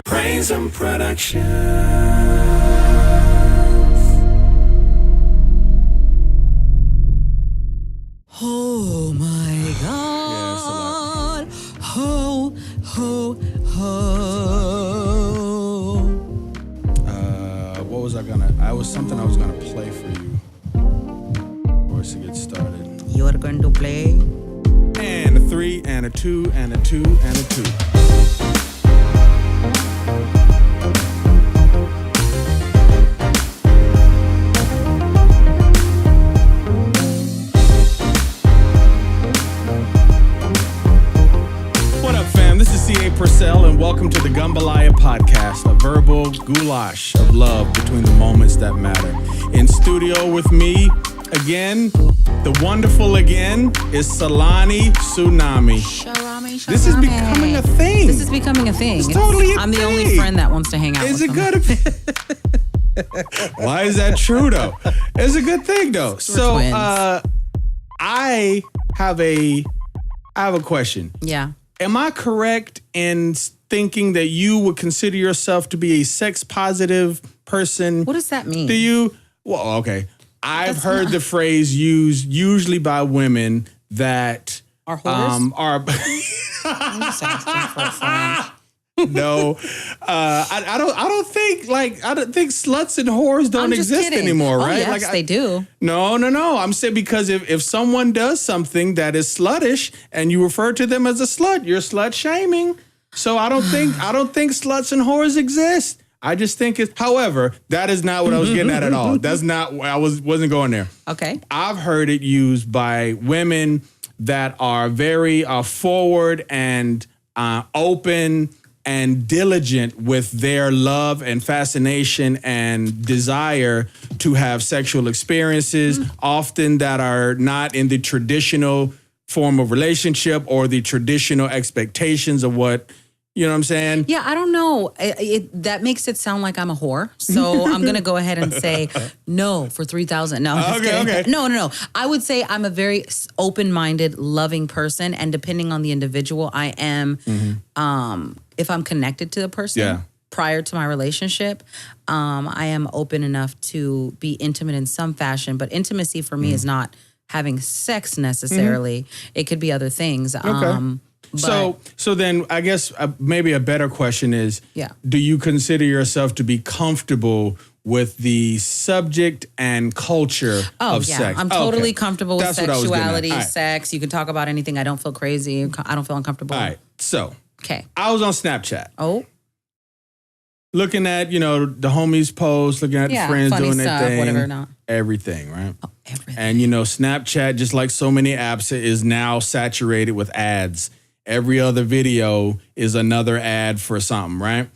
PrazimProductions. Oh my God. Ho, ho, ho. What was I gonna? I was gonna play for you. Or to get started. You are going to play? And a 3, and a 2, and a 2, and a 2. This is C-Aye Purcell, and welcome to the Gumbolaya Podcast, a verbal goulash of love between the moments that matter. In studio with me, again, the wonderful again, is Tselane Tsunami. Sharami. This is becoming a thing. This is becoming a thing. It's totally a I'm thing. the only friend that wants to hang out Is with it them. good? Why is that true, though? It's a good thing, though. We're So, twins. I have a question. Yeah. Am I correct in thinking that you would consider yourself to be a sex positive person? What does that mean? Do you? Well, okay. I've heard the phrase used usually by women that Are whores? are I'm just asking for a friend. no. I don't think sluts and whores don't I'm just exist kidding. anymore, right? Oh, yes, they do. No. I'm saying because if someone does something that is sluttish and you refer to them as a slut, you're slut shaming. So I don't think sluts and whores exist. I just think it's. However, that is not what I was getting at all. That's not. I wasn't going there. Okay. I've heard it used by women that are very forward and open and diligent with their love and fascination and desire to have sexual experiences, often that are not in the traditional form of relationship or the traditional expectations of what, you know what I'm saying? Yeah, I don't know. That makes it sound like I'm a whore. So I'm going to go ahead and say no for $3,000. No, I'm just kidding. Okay. No. I would say I'm a very open-minded, loving person. And depending on the individual, I am, if I'm connected to the person prior to my relationship, I am open enough to be intimate in some fashion. But intimacy for me is not having sex necessarily. It could be other things. Okay. So then I guess maybe a better question is, do you consider yourself to be comfortable with the subject and culture of sex? I'm totally comfortable with That's what I was getting at. sexuality, All right. sex. You can talk about anything. I don't feel crazy. I don't feel uncomfortable. All right. So Okay. I was on Snapchat. Oh. Looking at, the homies post, looking at the friends funny doing their stuff, thing. whatever, not. Everything, right? Oh, everything. And, Snapchat, just like so many apps, is now saturated with ads. Every other video is another ad for something, right?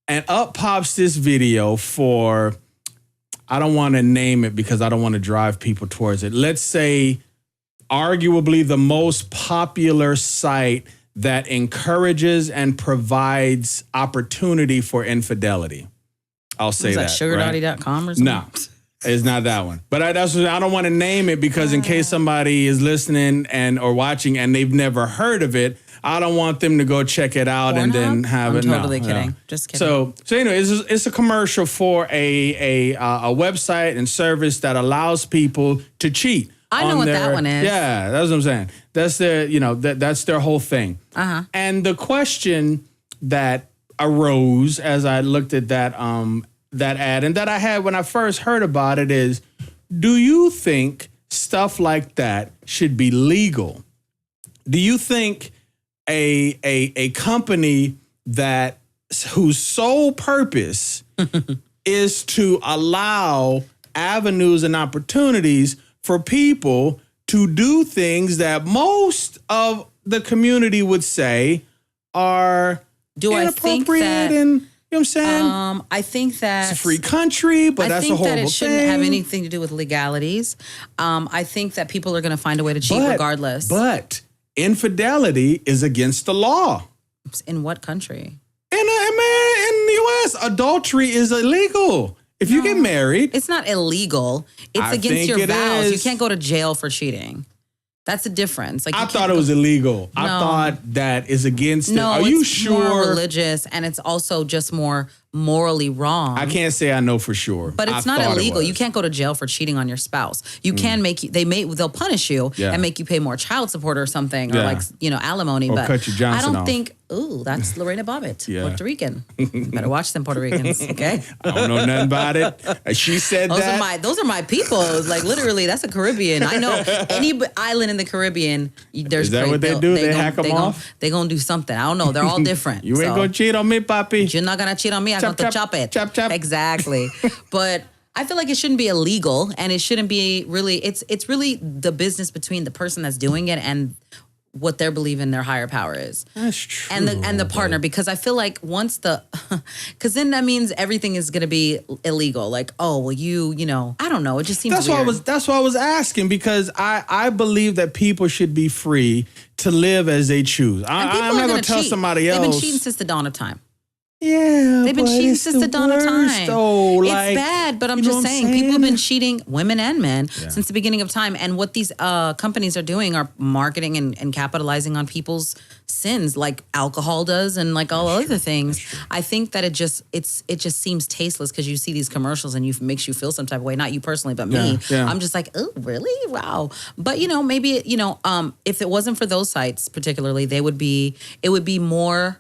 And up pops this video for, I don't want to name it because I don't want to drive people towards it. Let's say arguably the most popular site that encourages and provides opportunity for infidelity. I'll say that. Is that sugardaddy.com or something? No, it's not that one. But I don't want to name it because in case somebody is listening or watching and they've never heard of it, I don't want them to go check it out and then have it. I'm totally kidding. Just kidding. So anyway, it's a commercial for a website and service that allows people to cheat. I know what that one is. Yeah, that's what I'm saying. That's that's their whole thing. And the question that arose as I looked at that ad and that I had when I first heard about it is, do you think stuff like that should be legal? Do you think a company whose sole purpose is to allow avenues and opportunities for people to do things that most of the community would say are inappropriate and, you know what I'm saying? I think that it's a free country, but that's a horrible thing. I think that it shouldn't have anything to do with legalities. I think that people are going to find a way to cheat regardless. But infidelity is against the law. In what country? In the U.S., adultery is illegal. If you get married. It's not illegal. It's against your vows. You can't go to jail for cheating. That's a difference. Like I thought it was illegal. No. I thought that is against it. Are you sure? More religious, and it's also just more morally wrong. I can't say I know for sure. But it's not illegal. You can't go to jail for cheating on your spouse. You can they'll punish you and make you pay more child support or something, or like, alimony. Or but cut your Johnson I don't off. think, that's Lorena Bobbitt, Puerto Rican. You better watch them Puerto Ricans, okay? I don't know nothing about it. She said those are my people. Like, literally, that's a Caribbean. I know any island in the Caribbean, there's Is that what they do? They hack them off? They're going to do something. I don't know. They're all different. You ain't going to cheat on me, papi. You're not going to cheat on me. I'm going to chop it. Chop, chop. Exactly. But I feel like it shouldn't be illegal, and it shouldn't be really, it's really the business between the person that's doing it and what they're believing their higher power is. That's true. And the partner, because I feel like because then that means everything is going to be illegal. Like, oh, well, I don't know. It just seems weird. That's why I was asking, because I believe that people should be free to live as they choose. I'm not going to tell somebody else. They've been cheating since the dawn of time. Yeah, they've been cheating since the dawn of time. Though. It's bad, but I'm just saying, people have been cheating, women and men, since the beginning of time. And what these companies are doing are marketing and capitalizing on people's sins, like alcohol does, and like all other things. I think that it just seems tasteless, because you see these commercials and it makes you feel some type of way. Not you personally, but me. Yeah. I'm just like, oh, really? Wow. But maybe if it wasn't for those sites particularly, it would be more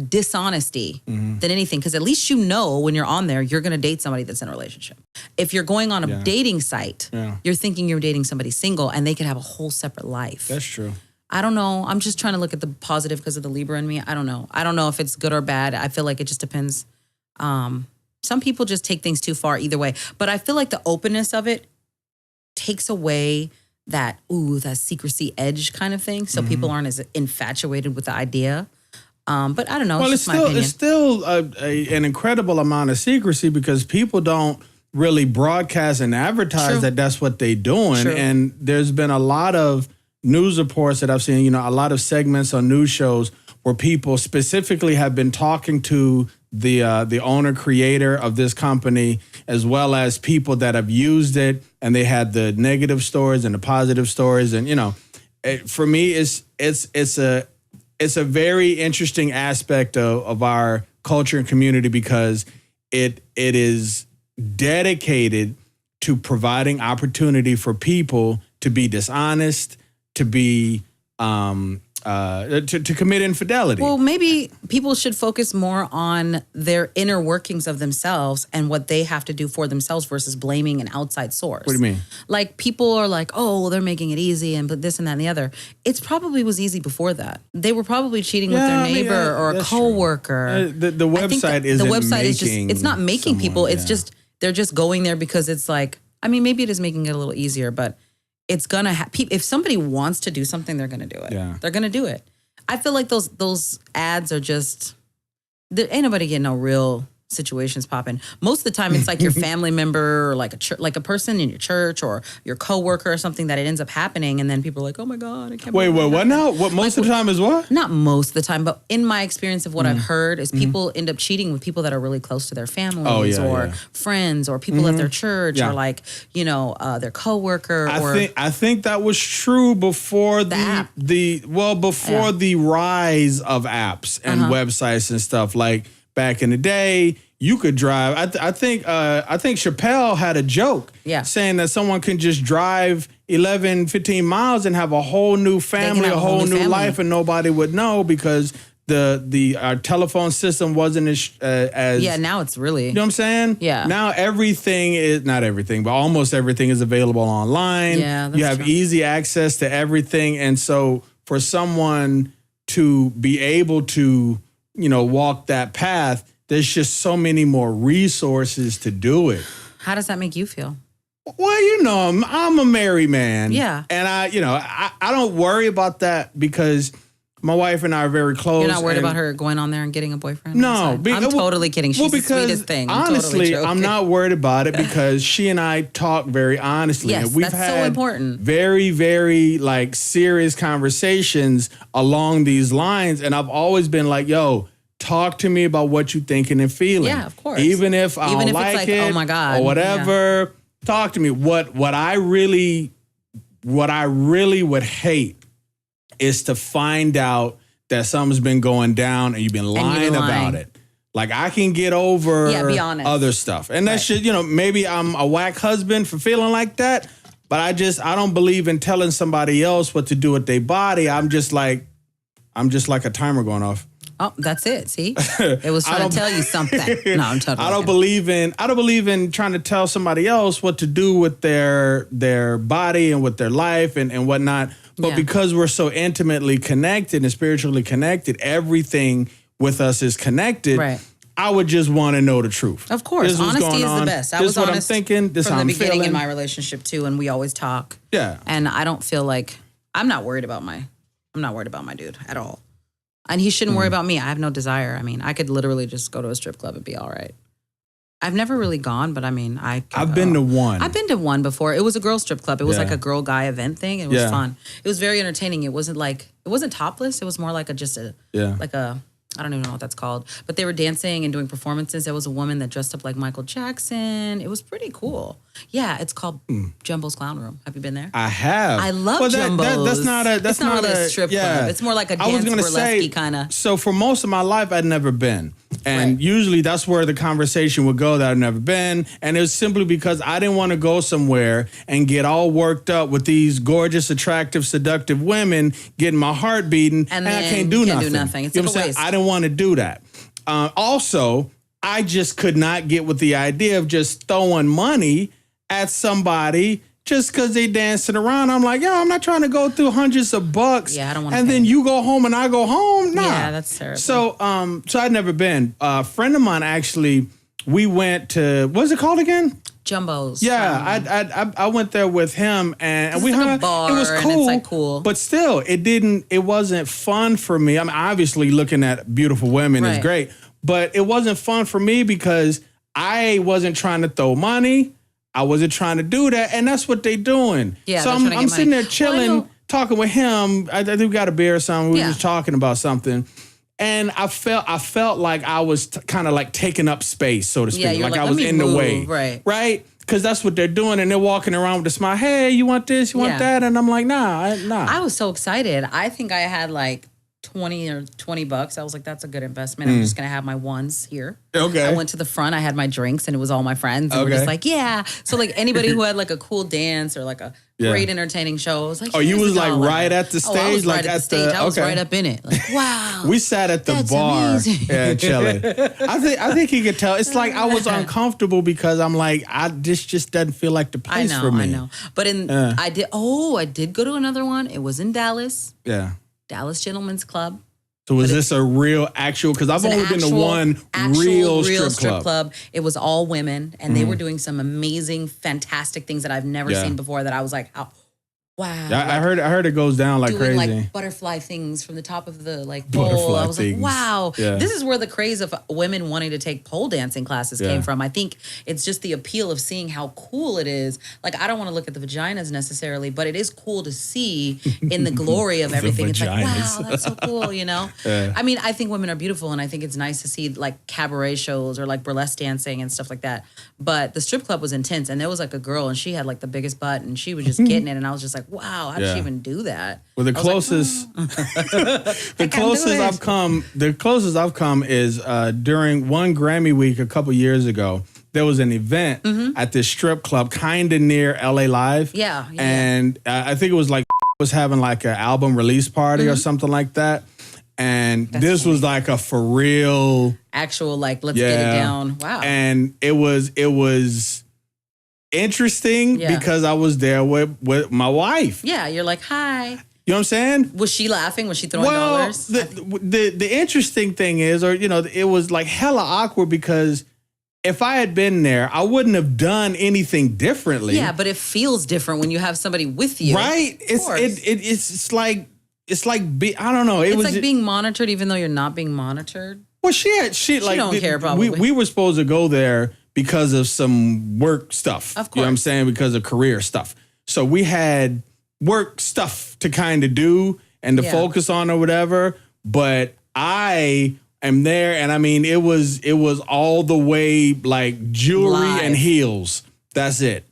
dishonesty than anything, because at least when you're on there, you're going to date somebody that's in a relationship. If you're going on a dating site, you're thinking you're dating somebody single, and they could have a whole separate life. That's true. I don't know. I'm just trying to look at the positive because of the Libra in me. I don't know. I don't know if it's good or bad. I feel like it just depends. Some people just take things too far either way, but I feel like the openness of it takes away that secrecy edge kind of thing, so people aren't as infatuated with the idea. But I don't know. Well, it's still an incredible amount of secrecy, because people don't really broadcast and advertise that that's what they're doing. True. And there's been a lot of news reports that I've seen, a lot of segments on news shows where people specifically have been talking to the owner creator of this company, as well as people that have used it, and they had the negative stories and the positive stories. And, for me, it's a very interesting aspect of our culture and community, because it is dedicated to providing opportunity for people to be dishonest, to be to commit infidelity. Well, maybe people should focus more on their inner workings of themselves and what they have to do for themselves versus blaming an outside source. What do you mean? Like, people are like, oh, well, they're making it easy and but this and that and the other. It probably was easy before that. They were probably cheating with their neighbor or a coworker. The website isn't it's not making people. It's just, they're just going there because it's like, maybe it is making it a little easier, but it's gonna if somebody wants to do something, they're gonna do it. Yeah. They're gonna do it. I feel like those ads are just, there ain't nobody getting no real situations popping. Most of the time, it's like your family member, or like a person in your church or your coworker or something, that it ends up happening, and then people are like, "Oh my God, I can't." Wait, what now? What most of the time is what? Not most of the time, but in my experience of what I've heard is people end up cheating with people that are really close to their families or friends or people at their church or like their coworker. I think that was true before the app. the rise of apps and websites and stuff. Like, back in the day, you could drive. I think Chappelle had a joke saying that someone can just drive 11, 15 miles and have a whole new family, a whole new life, and nobody would know, because our telephone system wasn't as now it's really, you know what I'm saying? Yeah. Now everything is, not everything, but almost everything is available online. Yeah, that's you have easy access to everything, and so for someone to be able to walk that path, there's just so many more resources to do it. How does that make you feel? Well, I'm a married man. Yeah. And I don't worry about that, because my wife and I are very close. You're not worried about her going on there and getting a boyfriend? No. I'm totally kidding. She's the sweetest thing. Honestly, totally I'm not worried about it, because she and I talk very honestly. Yes, and we've that's had so important. Very, very serious conversations along these lines. And I've always been like, yo, talk to me about what you're thinking and feeling. Yeah, of course. Even if I don't it's like like, it, oh my God, or whatever, talk to me. What I really what I really would hate is to find out that something's been going down and you've been lying about it. Like, I can get over be honest. other stuff. And that's just, maybe I'm a whack husband for feeling like that, but I don't believe in telling somebody else what to do with their body. I'm just like a timer going off. Oh, that's it. See, it was trying to tell you something. No, I'm totally. I don't believe in trying to tell somebody else what to do with their body and with their life and whatnot. But because we're so intimately connected and spiritually connected, everything with us is connected. Right. I would just want to know the truth. Of course, honesty is the best. I was what honest I'm thinking. This from how the I'm beginning feeling. in my relationship too, and we always talk. Yeah. And I don't feel like I'm not worried about my dude at all. And he shouldn't worry about me. I have no desire. I mean, I could literally just go to a strip club and be all right. I've never really gone, but I mean, I've been to one. I've been to one before. It was a girl strip club. It was like a girl guy event thing. It was fun. It was very entertaining. It wasn't topless. It was more like I don't even know what that's called. But they were dancing and doing performances. There was a woman that dressed up like Michael Jackson. It was pretty cool. Yeah, it's called Jumbo's Clown Room. Have you been there? I have. I love Jumbo's. That's not really a strip club. It's more like a dance burlesque kind of. So for most of my life, I'd never been. And usually that's where the conversation would go that I've never been. And it was simply because I didn't want to go somewhere and get all worked up with these gorgeous, attractive, seductive women getting my heart beating and I can't do nothing. It's like a waste. I didn't want to do that. Also, I just could not get with the idea of just throwing money at somebody just because they dancing around. I'm like, I'm not trying to go through hundreds of bucks. Yeah, I don't want to. And then you go home and I go home. Nah. Yeah, that's terrible. So I'd never been. A friend of mine actually, we went to, what's it called again? Jumbo's. Yeah, I went there with him and we hung out. It was cool. And it's like cool. But still, it wasn't fun for me. I mean, obviously looking at beautiful women is great, but it wasn't fun for me because I wasn't trying to throw money. I wasn't trying to do that, and that's what they doing. Yeah, so I'm sitting there chilling, talking with him. I think we got a beer or something. We were just talking about something. And I felt like I was kind of like taking up space, so to speak. Yeah, like I was in the way. Right? Because that's what they're doing. And they're walking around with a smile. Hey, you want this? You want that? And I'm like, nah. I was so excited. I think I had like $20. I was like, that's a good investment. I'm just going to have my ones here. Okay. I went to the front. I had my drinks and it was all my friends. And we're just like, yeah. So like anybody who had like a cool dance or like a great entertaining show, I was like, oh, you was like right at the stage? I was like right at the stage. I was right up in it. Like, wow. We sat at the bar. Amazing. Yeah, chilling. I think he could tell. It's like I was uncomfortable because I'm like, this just doesn't feel like the place for me. I know. But I did go to another one. It was in Dallas. Yeah. Dallas Gentlemen's Club. So was this a real actual? Because I've only been to one real strip club. It was all women, and they were doing some amazing, fantastic things that I've never seen before. That I was like, wow. I heard it goes down like doing crazy. Like butterfly things from the top of the pole. I was like, wow. Yeah. This is where the craze of women wanting to take pole dancing classes came from. I think it's just the appeal of seeing how cool it is. Like, I don't want to look at the vaginas necessarily, but it is cool to see in the glory of everything. It's like, wow, that's so cool, you know? I mean, I think women are beautiful, and I think it's nice to see like cabaret shows or like burlesque dancing and stuff like that. But the strip club was intense, and there was like a girl, and she had like the biggest butt, and she was just getting it, and I was just like, wow, how did she even do that? Well, the closest I've come is during one Grammy week a couple years ago. There was an event at this strip club, kind of near LA Live. Yeah. And I think it was like was having like an album release party or something like that. And this was like a for real, actual like let's get it down. Wow. And it was interesting because I was there with my wife. Yeah, you're like, hi. You know what I'm saying? Was she laughing? Was she throwing dollars? The interesting thing is, it was like hella awkward because if I had been there, I wouldn't have done anything differently. Yeah, but it feels different when you have somebody with you. Right? I don't know. It's like being monitored even though you're not being monitored. Well, she don't care probably. We were supposed to go there because of some work stuff. Of course. You know what I'm saying? Because of career stuff. So we had work stuff to kind of do and to focus on or whatever. But I am there, and I mean, it was all the way like jewelry and heels. That's it.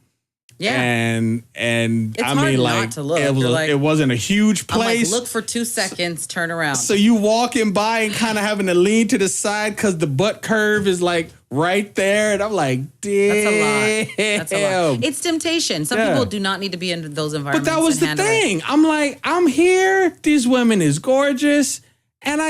Yeah. And it's I hard mean, not like, to look. it wasn't a huge place. I'm like, look for 2 seconds, turn around. So you walking by and kind of having to lean to the side because the butt curve is like right there. And I'm like, damn. That's a lot. It's temptation. Some people do not need to be in those environments. But that was the thing. I'm like, I'm here. These women is gorgeous. And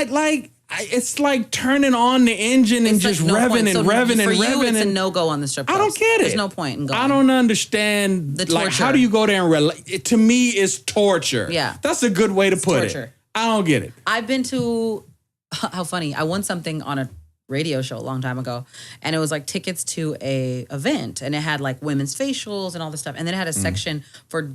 it's like turning on the engine and just revving and revving and revving. For you, it's a no-go on the strip clubs. I don't get it. There's no point in going. I don't understand. The torture. Like, how do you go there and to me, it's torture. Yeah. That's a good way to put it. I don't get it. I've been to, how funny, I won something on a radio show a long time ago, and it was like tickets to a event, and it had like women's facials and all this stuff, and then it had a section for,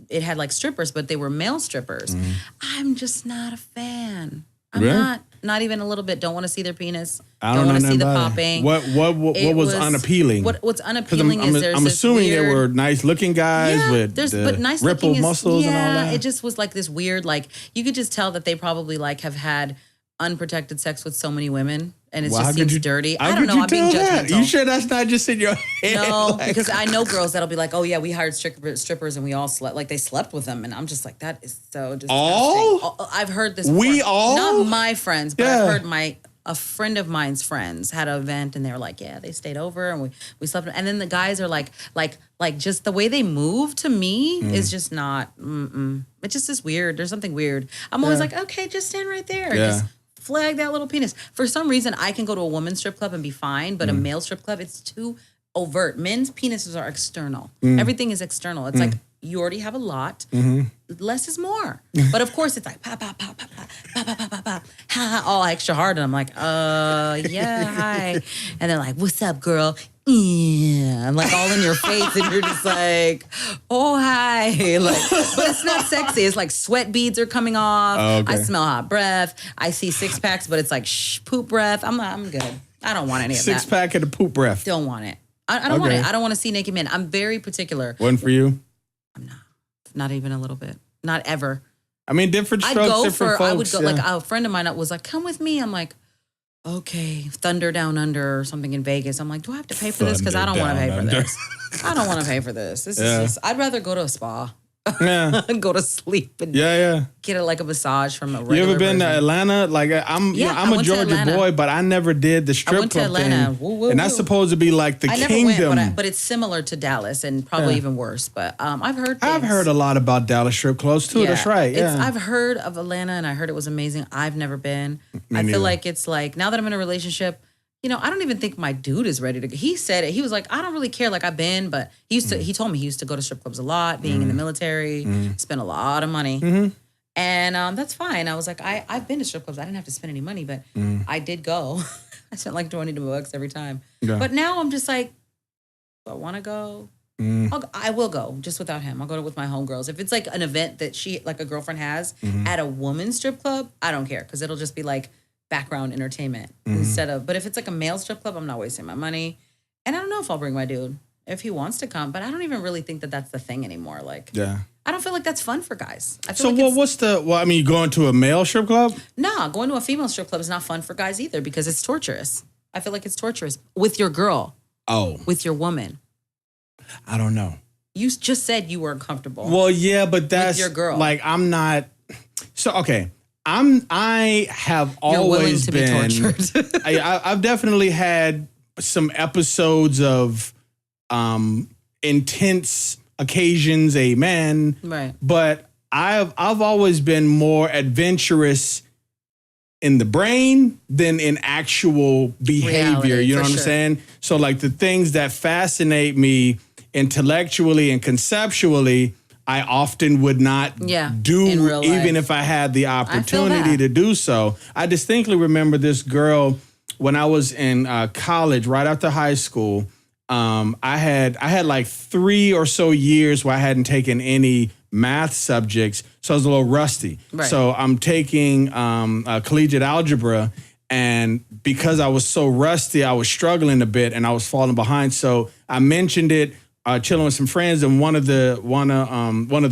it had like strippers, but they were male strippers. I'm just not a fan. I'm not even a little bit. Don't want to see their penis. I don't want to know see the popping. What was unappealing? What's unappealing is there's I'm assuming weird, they were nice looking guys with but nice ripple muscles and all that. It just was like this weird, like you could just tell that they probably like have had unprotected sex with so many women, and it just seems dirty. I don't know. I'm being judgmental. You sure that's not just in your head? No, because I know girls that'll be like, "Oh yeah, we hired strippers and we all slept. Like they slept with them," and I'm just like, "That is so disgusting." I've heard this. We all, not my friends, but I've heard a friend of mine's friends had an event and they were like, "Yeah, they stayed over and we slept." And then the guys are like just the way they move to me is just not. It just is weird. There's something weird. I'm always like, "Okay, just stand right there." Yeah. Just flag that little penis. For some reason, I can go to a women's strip club and be fine, but a male strip club, it's too overt. Men's penises are external. Everything is external. It's like you already have a lot. Less is more. But of course, it's like pop, pop, pop, pop, pop, pop, pop, pop, pop, pop, ha, all extra hard. And I'm like, yeah, hi. And they're like, what's up, girl? Yeah, I'm like all in your face, and you're just like, oh hi, like, but it's not sexy. It's like sweat beads are coming off. Oh, okay. I smell hot breath. I see 6-packs, but it's like poop breath. I'm good. I don't want any of that. 6-pack of the poop breath. Don't want it. I don't want it. I don't want to see naked men. I'm very particular. One for you? I'm not even a little bit. Not ever. I mean, different strokes, different folks. I would go. Like a friend of mine was like, come with me. I'm like, okay, Thunder Down Under or something in Vegas. I'm like, do I have to pay for this? Because I don't want to pay for this. I don't want to pay for this. This is just, I'd rather go to a spa. Yeah. Go to sleep and get a massage from a regular You ever been version. to Atlanta? Like I'm a Georgia boy, but I never did the strip club thing. And that's supposed to be like the kingdom. Never went, but it's similar to Dallas and probably even worse. But I've heard a lot about Dallas strip clubs too. That's right. Yeah. I've heard of Atlanta and I heard it was amazing. I've never been. I feel like it's like now that I'm in a relationship, I don't even think my dude is ready to go. He said it. He was like, I don't really care. Like I've been, but he told me he used to go to strip clubs a lot, being in the military, spend a lot of money. And that's fine. I was like, I've been to strip clubs. I didn't have to spend any money, but I did go. I spent like $20 every time. Yeah. But now I'm just like, do I want to go? I will go just without him. I'll go with my homegirls. If it's like an event that a girlfriend has at a woman's strip club, I don't care because it'll just be like background entertainment but if it's like a male strip club, I'm not wasting my money. And I don't know if I'll bring my dude if he wants to come, but I don't even really think that that's the thing anymore. Like, I don't feel like that's fun for guys. You going to a male strip club? Nah, going to a female strip club is not fun for guys either because it's torturous. I feel like it's torturous with your girl. Oh. With your woman. I don't know. You just said you were uncomfortable. Well, yeah, but that's with your girl. Like, I'm not. So, okay. I have always been. Be tortured. I've definitely had some episodes of intense occasions, amen. Right. But I've always been more adventurous in the brain than in actual behavior. Reality, you know what I'm saying? So like the things that fascinate me intellectually and conceptually, I often would not do even if I had the opportunity to do so. I distinctly remember this girl when I was in college, right after high school. I had like 3 or so years where I hadn't taken any math subjects, so I was a little rusty. Right. So I'm taking collegiate algebra, and because I was so rusty, I was struggling a bit and I was falling behind. So I mentioned it. Chilling with some friends, and one of the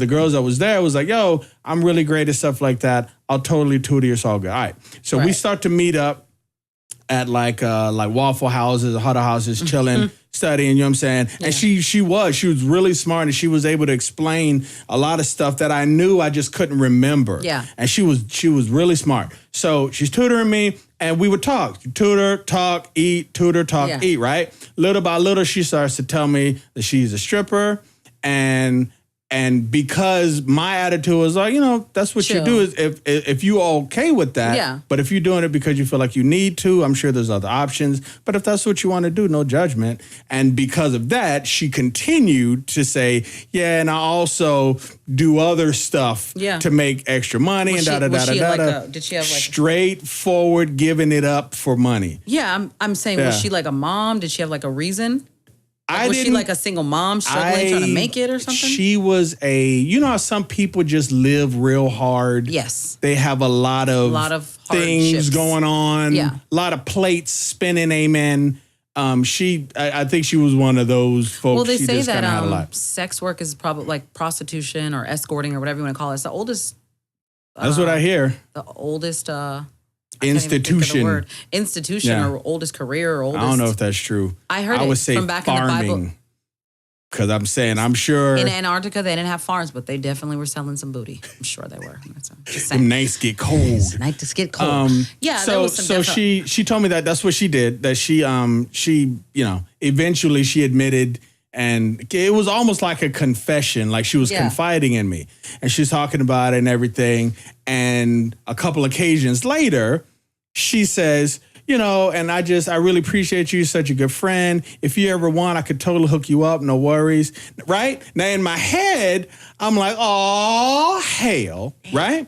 girls that was there was like, "Yo, I'm really great at stuff like that. I'll totally tutor you. It's all good." All right, so we start to meet up at like Waffle Houses, Huddle Houses, chilling, studying, you know what I'm saying? Yeah. And she was really smart, and she was able to explain a lot of stuff that I knew I just couldn't remember. Yeah. And she was really smart. So she's tutoring me, and we would talk. Tutor, talk, eat, tutor, talk, eat, right? Little by little, she starts to tell me that she's a stripper, and because my attitude was like, that's what Chill. You do is if you are okay with that, but if you're doing it because you feel like you need to, I'm sure there's other options. But if that's what you want to do, no judgment. And because of that, she continued to say, and I also do other stuff to make extra money Did she have straightforward giving it up for money? Yeah, I'm saying, was she like a mom? Did she have like a reason? Was she like a single mom struggling trying to make it or something? She was how some people just live real hard. Yes. They have a lot of things going on. Yeah. A lot of plates spinning, amen. I think she was one of those folks. Well, they say that sex work is probably like prostitution or escorting or whatever you want to call it. It's the oldest. That's what I hear. The oldest institution or oldest career or oldest. I don't know if that's true. I heard I would say from back farming, in the Bible. Because I'm sure in Antarctica they didn't have farms, but they definitely were selling some booty. I'm sure they were. Just saying. The nights get cold. Nights get cold. So she told me that's what she did. That she eventually she admitted. And it was almost like a confession, like she was confiding in me. And she's talking about it and everything. And a couple occasions later, she says, and I really appreciate you. You're such a good friend. If you ever want, I could totally hook you up. No worries. Right? Now, in my head, I'm like, oh, hell. Right?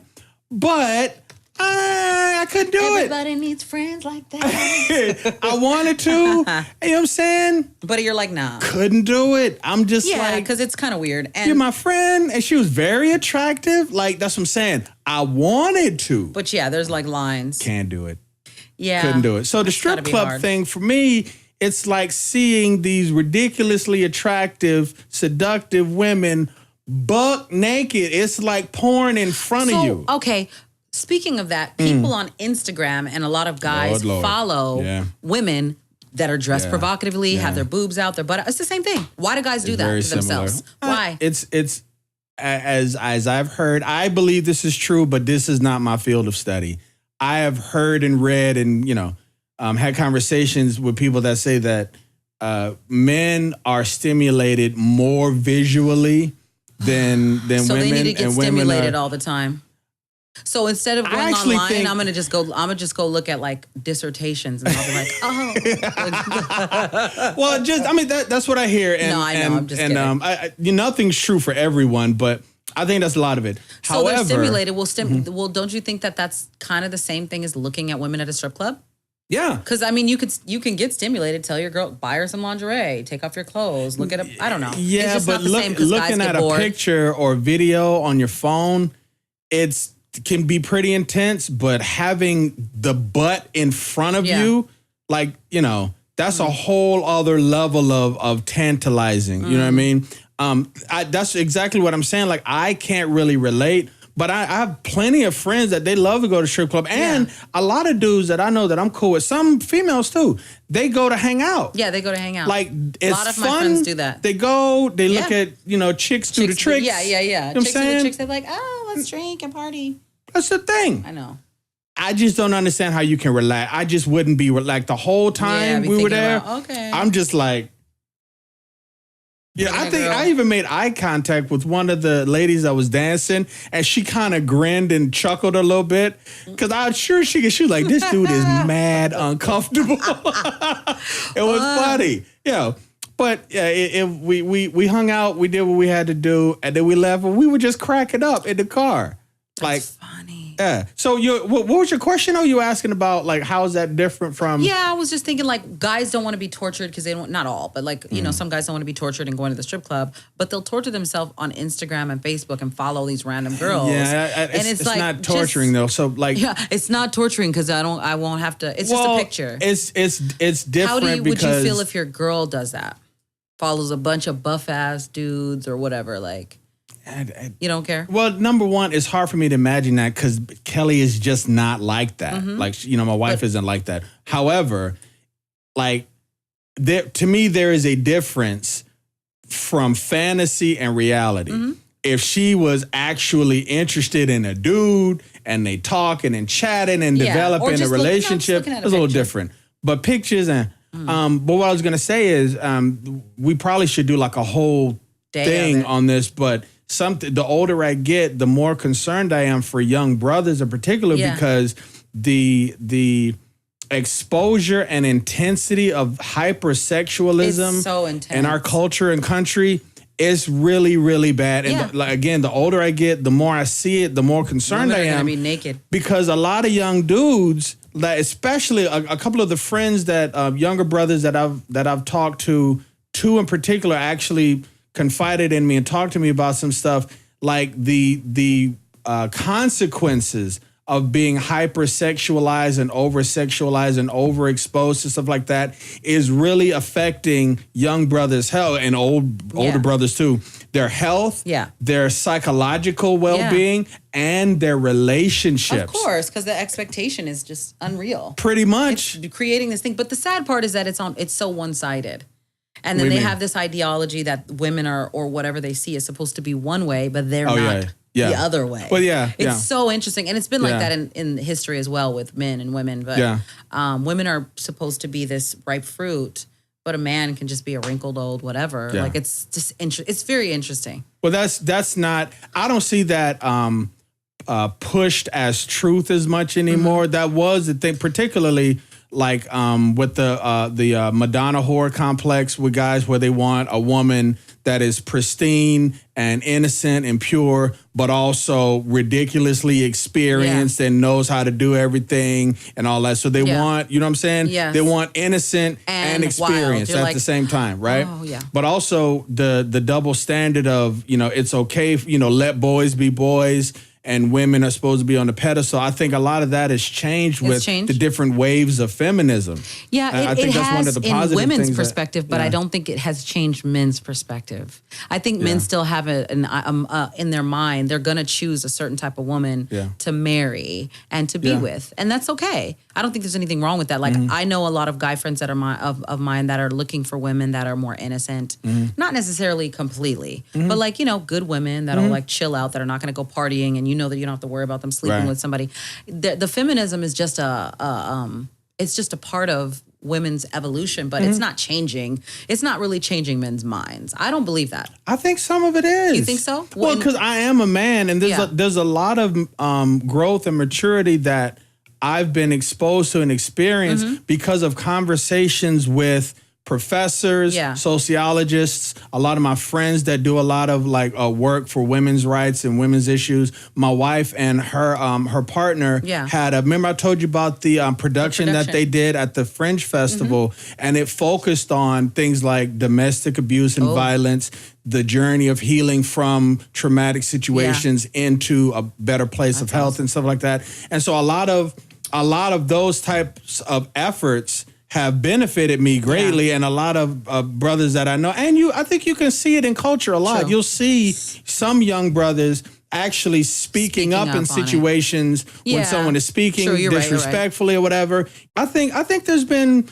But I couldn't do Everybody needs friends like that. I wanted to. You know what I'm saying? But you're like, nah. Couldn't do it. I'm just like... because it's kind of weird. And you're my friend, and she was very attractive. Like, that's what I'm saying. I wanted to. But there's like lines. Can't do it. Yeah. Couldn't do it. So the strip club thing, for me, it's like seeing these ridiculously attractive, seductive women buck naked. It's like porn in front of you. Okay. Speaking of that, people on Instagram and a lot of guys follow women that are dressed provocatively, have their boobs out, their butt out. It's the same thing. Why do guys do that to themselves? Why? It's as I've heard, I believe this is true, but this is not my field of study. I have heard and read and, had conversations with people that say that men are stimulated more visually than women. So they need to get stimulated all the time. So instead of going online, I'm gonna just go look at like dissertations, and I'll be like, oh. Well, that's what I hear. And, no, I know. I'm just kidding. Nothing's true for everyone, but I think that's a lot of it. So they're stimulated. Well, don't you think that that's kind of the same thing as looking at women at a strip club? Yeah. Because you can get stimulated. Tell your girl, buy her some lingerie, take off your clothes, look at it. I don't know. Yeah, it's but looking at a picture or video on your phone, can be pretty intense, but having the butt in front of you, like, that's a whole other level of tantalizing. You know what I mean? That's exactly what I'm saying. Like, I can't really relate, but I have plenty of friends that they love to go to strip club, and a lot of dudes that I know that I'm cool with, some females too, they go to hang out. Yeah, they go to hang out. Like, it's a lot of fun. My friends do that. They go, they look at, chicks do the tricks. Yeah. You know chicks do the tricks. They're like, oh, let's drink and party. That's the thing. I know. I just don't understand how you can relax. I just wouldn't be like the whole time we were there. Okay. I'm just like, I think I even made eye contact with one of the ladies that was dancing, and she kind of grinned and chuckled a little bit because I'm sure she was like, this dude is mad uncomfortable. It was funny, But we hung out, we did what we had to do, and then we left, and we were just cracking up in the car. That's funny. Yeah. So what was your question? Are you asking about like how is that different from? Yeah, I was just thinking like guys don't want to be tortured because they don't. Not all, but like some guys don't want to be tortured and going to the strip club, but they'll torture themselves on Instagram and Facebook and follow these random girls. Yeah, and it's like not torturing though. So like it's not torturing because I won't have to. It's just a picture. It's different. How would you feel if your girl does that? Follows a bunch of buff ass dudes or whatever like. You don't care? Well, number one, it's hard for me to imagine that because Kelly is just not like that. Like, my wife isn't like that. However, like, to me, there is a difference from fantasy and reality. Mm-hmm. If she was actually interested in a dude and they talking and chatting and developing a relationship, it's a little different. But pictures and, but what I was going to say is we probably should do like a whole thing on this, but the older I get, the more concerned I am for young brothers in particular, because the exposure and intensity of hypersexualism so intense in our culture and country is really, really bad. And again, the older I get, the more I see it, the more concerned I am. Be naked. Because a lot of young dudes, like especially a couple of the friends that younger brothers that I've talked to, two in particular, actually confided in me and talked to me about some stuff, like the consequences of being hypersexualized and oversexualized and overexposed to stuff like that is really affecting young brothers' health and older brothers too. Their health, their psychological well-being, and their relationships. Of course, because the expectation is just unreal. Pretty much. It's creating this thing. But the sad part is that it's so one-sided. And then they have this ideology that women are, or whatever they see is supposed to be one way, but they're not. The other way. Well, it's so interesting. And it's been like that in history as well with men and women. But women are supposed to be this ripe fruit, but a man can just be a wrinkled old whatever. Like it's just it's very interesting. Well, that's not, I don't see that pushed as truth as much anymore. Mm-hmm. That was the thing, particularly like with the Madonna horror complex with guys where they want a woman that is pristine and innocent and pure, but also ridiculously experienced and knows how to do everything and all that. So they want, you know what I'm saying? Yes. They want innocent and experienced at the same time, right? Oh, yeah. But also the double standard of, it's okay, let boys be boys and women are supposed to be on the pedestal. I think a lot of that has changed with the different waves of feminism. Yeah, I think that's one of the positive in women's things perspective, but I don't think it has changed men's perspective. I think men still have in their mind, they're going to choose a certain type of woman to marry and to be with. And that's okay. I don't think there's anything wrong with that. Like, I know a lot of guy friends that are of mine that are looking for women that are more innocent, not necessarily completely, but like, good women that'll like chill out, that are not going to go partying, and that you don't have to worry about them sleeping with somebody. The feminism is just it's just a part of women's evolution, but it's not changing. It's not really changing men's minds. I don't believe that. I think some of it is. You think so? Well, because I am a man, and there's a lot of growth and maturity that I've been exposed to and experienced because of conversations with professors, sociologists, a lot of my friends that do a lot of like work for women's rights and women's issues. My wife and her partner had remember I told you about the production that they did at the Fringe Festival, and it focused on things like domestic abuse and violence, the journey of healing from traumatic situations into a better place of health and stuff like that. And so a lot of those types of efforts have benefited me greatly, and a lot of brothers that I know, and I think you can see it in culture a lot. True. You'll see some young brothers actually speaking up in situations when someone is speaking disrespectfully or whatever. I think there's been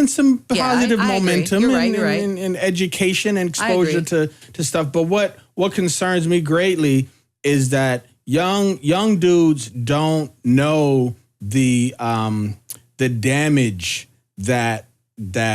some positive momentum in education and exposure to stuff. But what concerns me greatly is that young dudes don't know the damage that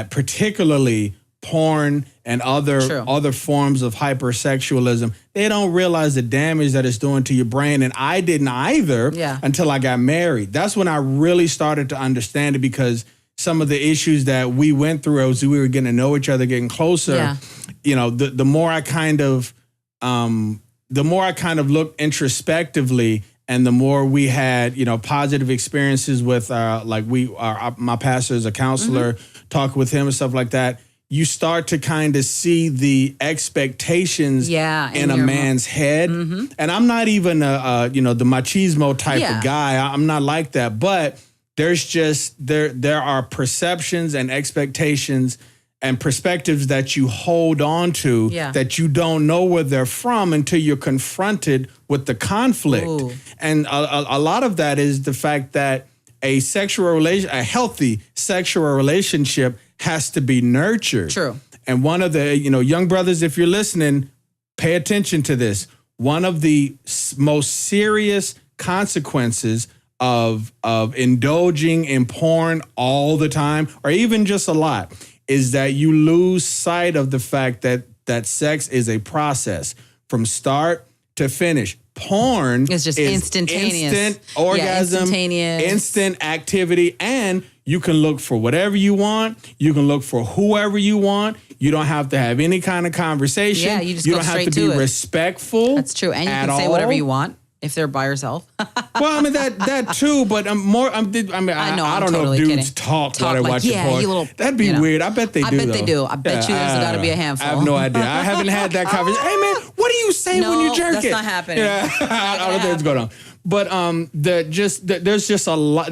particularly porn and other forms of hypersexualism, they don't realize the damage that it's doing to your brain. And I didn't either until I got married. That's when I really started to understand it, because some of the issues that we went through as we were getting to know each other, getting closer, the more I kind of looked introspectively, and the more we had, positive experiences with, my pastor is a counselor, talk with him and stuff like that, you start to kind of see the expectations in a man's head. And I'm not even the machismo type of guy. I'm not like that. But there's just, there are perceptions and expectations and perspectives that you hold on to that you don't know where they're from until you're confronted with the conflict. Ooh. And a lot of that is the fact that a healthy sexual relationship has to be nurtured. True. And one of the, young brothers, if you're listening, pay attention to this. One of the most serious consequences of indulging in porn all the time, or even just a lot, is that you lose sight of the fact that sex is a process from start to finish. Porn is just instantaneous. Instant orgasm, instant activity, and you can look for whatever you want. You can look for whoever you want. You don't have to have any kind of conversation. Yeah, you just go straight to it. You don't have to be respectful. That's true. And you can say whatever you want if they're by yourself. Well, I mean that too, but I don't know if dudes talk while they're watching porn. That'd be weird. I bet they do. I bet you there's got to be a handful. I have no idea. I haven't had that conversation. Hey man, what do you say when you jerk it? That's not happening. Yeah, I don't think it's going on. But there's just a lot.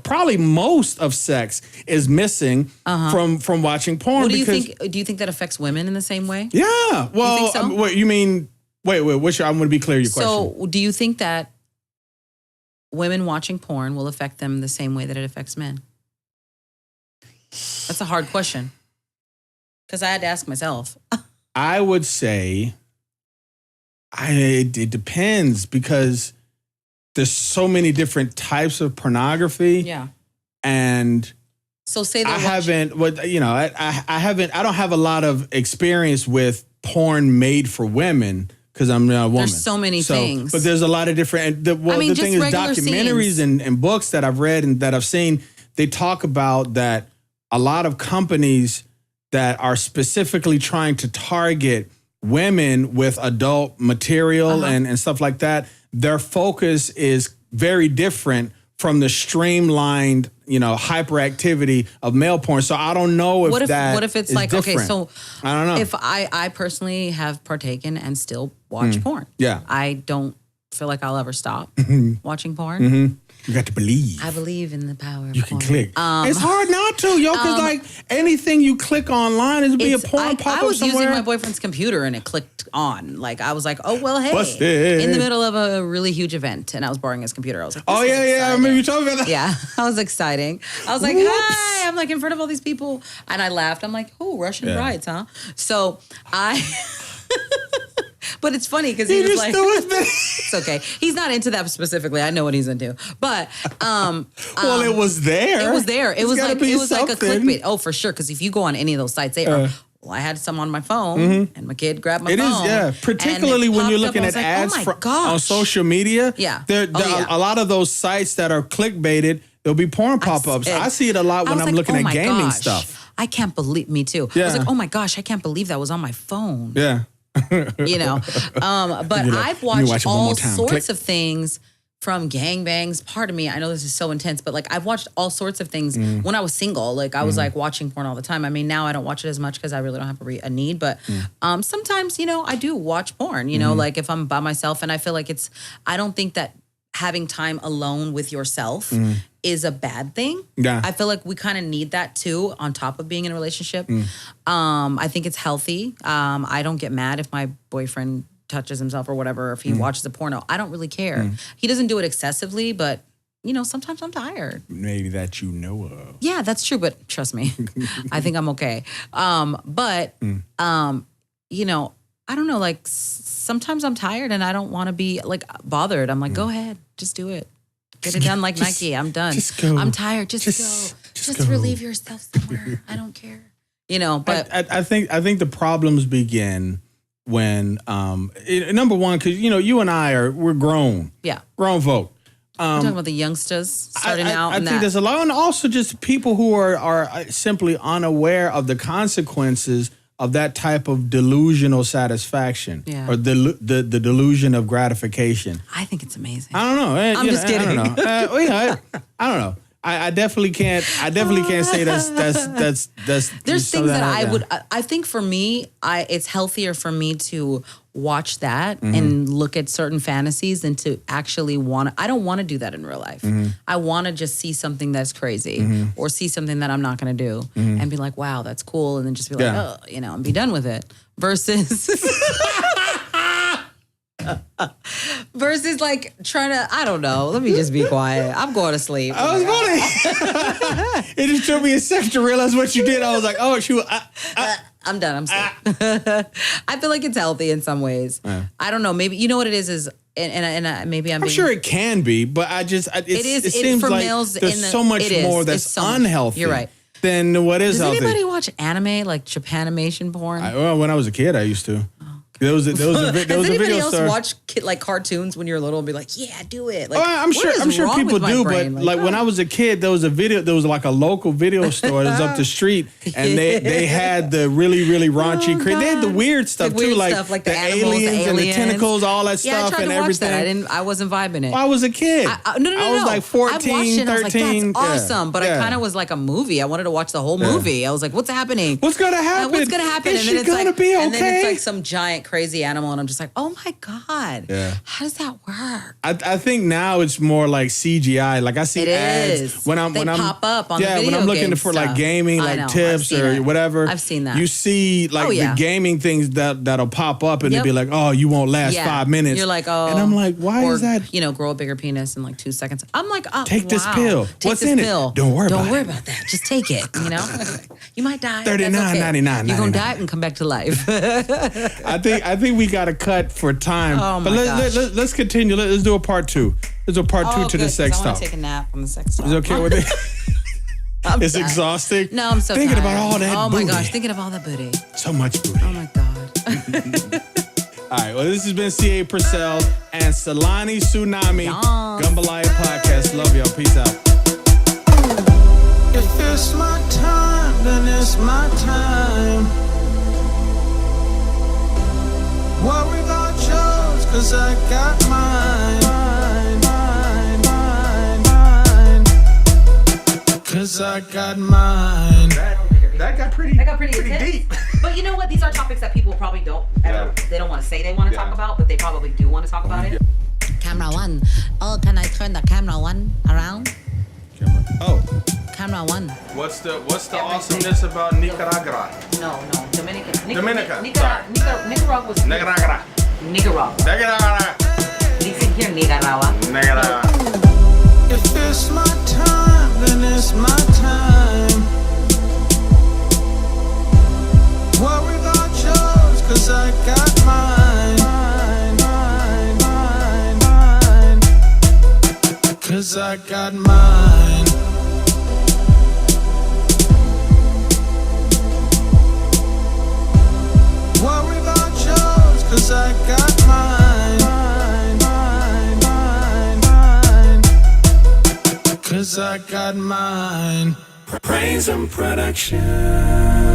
Probably most of sex is missing from watching porn. What do you think? Do you think that affects women in the same way? Yeah. Well, you think so? What you mean? Wait. I'm going to be clear. Your question. So, do you think that women watching porn will affect them the same way that it affects men? That's a hard question because I had to ask myself. I would say, it depends because there's so many different types of pornography. Yeah. And so say that I don't have a lot of experience with porn made for women because I'm not a woman. There's so many things. But there's a lot of different, the thing is documentaries and books that I've read and that I've seen, they talk about that a lot of companies that are specifically trying to target women with adult material and stuff like that, their focus is very different from the streamlined, hyperactivity of male porn. So I don't know if what if it's like different. Okay, so I don't know. If I personally have partaken and still watch porn. Yeah. I don't feel like I'll ever stop watching porn. Mm-hmm. You got to believe. I believe in the power of You porn. can click. It's hard not to, because anything you click online is be a porn pop-up somewhere. I was using my boyfriend's computer and it clicked on. Like, I was like, oh, well, hey. Busted. In the middle of a really huge event and I was borrowing his computer. I was like, oh, yeah, I remember you talking about that. Yeah, I was exciting. I was like, hi. I'm like in front of all these people. And I laughed. I'm like, oh, Russian brides, huh? So But it's funny because he was like, it's okay. He's not into that specifically. I know what he's into. But well, it was there. It was there. It was like a clickbait. Oh, for sure. Because if you go on any of those sites, they are. Well, I had some on my phone, and my kid grabbed my phone. It is, yeah. Particularly when you're looking at ads on social media. Yeah. A lot of those sites that are clickbaited, there'll be porn pop-ups. I see it a lot when I'm looking at gaming stuff. I can't believe, me too. Yeah. I was like, oh my gosh, I can't believe that was on my phone. Yeah. But I've watched all sorts of things from gangbangs. Pardon me, I know this is so intense, but like I've watched all sorts of things when I was single. Like I was like watching porn all the time. I mean, now I don't watch it as much because I really don't have a need. But sometimes, I do watch porn. Like if I'm by myself, and I feel like I don't think that having time alone with yourself is a bad thing. Yeah. I feel like we kind of need that too, on top of being in a relationship. I think it's healthy. I don't get mad if my boyfriend touches himself or whatever, if he watches a porno. I don't really care. He doesn't do it excessively, but sometimes I'm tired. Maybe that you know of. Yeah, that's true, but trust me, I think I'm okay. I don't know, like sometimes I'm tired and I don't want to be like bothered. I'm like, go ahead, just do it. Get it done like Nike. I'm done. Just go. I'm tired. Just go. Just relieve yourself somewhere. I don't care. But I think the problems begin when number one, because you and I we're grown. Yeah. Grown folk. We're talking about the youngsters starting out. I think there's a lot, and also just people who are simply unaware of the consequences of that type of delusional satisfaction, or the delusion of gratification. I think it's amazing. I don't know. I'm just kidding. I don't know. I don't know. I definitely can't. I definitely can't say that's. There's things that I would. I think for me, it's healthier for me to watch that and look at certain fantasies than to actually want to. I don't want to do that in real life. I want to just see something that's crazy or see something that I'm not going to do and be like, wow, that's cool, and then just be like, oh, and be done with it. Versus. Versus like trying to, I don't know. Let me just be quiet. I'm going to sleep. I was funny. It just took me a second to realize what you did. I was like, oh, shoot. I'm done. I'm asleep. I feel like it's healthy in some ways. I don't know. Maybe, you know what it is and maybe I'm sure it can be, but it seems like males there's so much more that's unhealthy. You're right. Than what is healthy. Does anybody watch anime, like Japanimation porn? Well, when I was a kid, I used to. There was a Does anybody else store. watch like cartoons when you're little and be like, yeah, do it? Like, I'm sure people do, but like when I was a kid, there was like a local video store that was up the street, and they had the really, really raunchy. They had the weird stuff too, like the aliens and the tentacles, all that stuff and everything. I wasn't vibing it. I was a kid. No. I was like 14, I watched it, 13. I was like, that's awesome. But I kind of was like a movie. I wanted to watch the whole movie. I was like, what's happening? What's gonna happen? What's gonna happen? Is she gonna be okay? And then it's like some giant crazy animal, and I'm just like, oh my God. Yeah. How does that work? I think now it's more like CGI. Like I see ads when I'm pop up on the video when I'm looking for stuff. like gaming, like tips or whatever. I've seen that. You see like the gaming things that'll pop up and it'll be like, oh, you won't last 5 minutes. You're like, oh. And I'm like, why is that? You know, grow a bigger penis in like 2 seconds. I'm like, oh, take this pill. What's in it? Don't worry about that. Just take it. You know, you might die. $39.99. You're gonna die and come back to life. I think we got to cut for time. Oh my gosh. Let's continue. Let's do a part 2. Let's do a part 2 to the sex talk. I want to take a nap on the sex talk. Is it okay with it? It's exhausting. No, I'm so thinking tired. about all that. Oh my booty. gosh, thinking of all that booty. So much booty. Oh my God. All right. Well, this has been C-Aye Purcell and Tselane Tsunami. Gumbolaya Podcast. Love y'all. Peace out. If it's my time, then it's my time. Worry about yours, 'cause I got mine. 'Cause I got mine. That got pretty deep. But you know what? These are topics that people probably don't ever, they don't want to say they want to talk about, but they probably do want to talk about it. Camera 1. Oh, can I turn the camera 1 around? Camera 1. What's the awesomeness about Nicaragua? No. Dominica. Nicaragua was... Nicaragua. Listen here, Nicaragua. If it's my time, then it's my time. Worry about yours, 'cause I got mine. 'Cause I got mine. Worry about yours, 'cause I got mine. 'Cause I got mine. PrazimProductions.